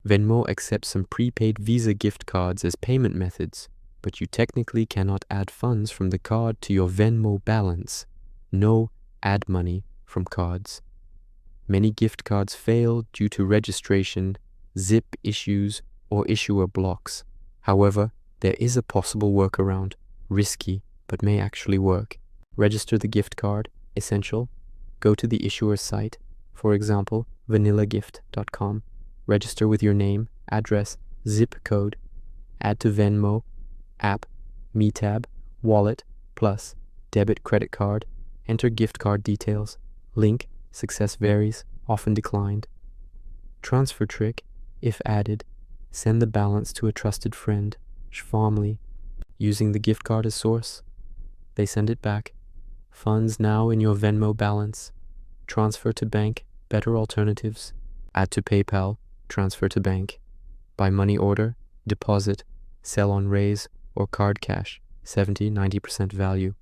Venmo accepts some prepaid Visa gift cards as payment methods, but you technically cannot add funds from the card to your Venmo balance. No add money from cards. Many gift cards fail due to registration, zip issues, or issuer blocks. However, there is a possible workaround, risky, but may actually work. Register the gift card, essential. Go to the issuer's site, for example, vanillagift.com. Register with your name, address, zip code. Add to Venmo, app, Me tab, wallet, plus, debit credit card. Enter gift card details. Link, success varies, often declined. Transfer trick, if added, send the balance to a trusted friend, family, using the gift card as source. They send it back. Funds now in your Venmo balance. Transfer to bank, better alternatives. Add to PayPal, transfer to bank. By money order, deposit, sell on raise, or card cash, 70-90% value.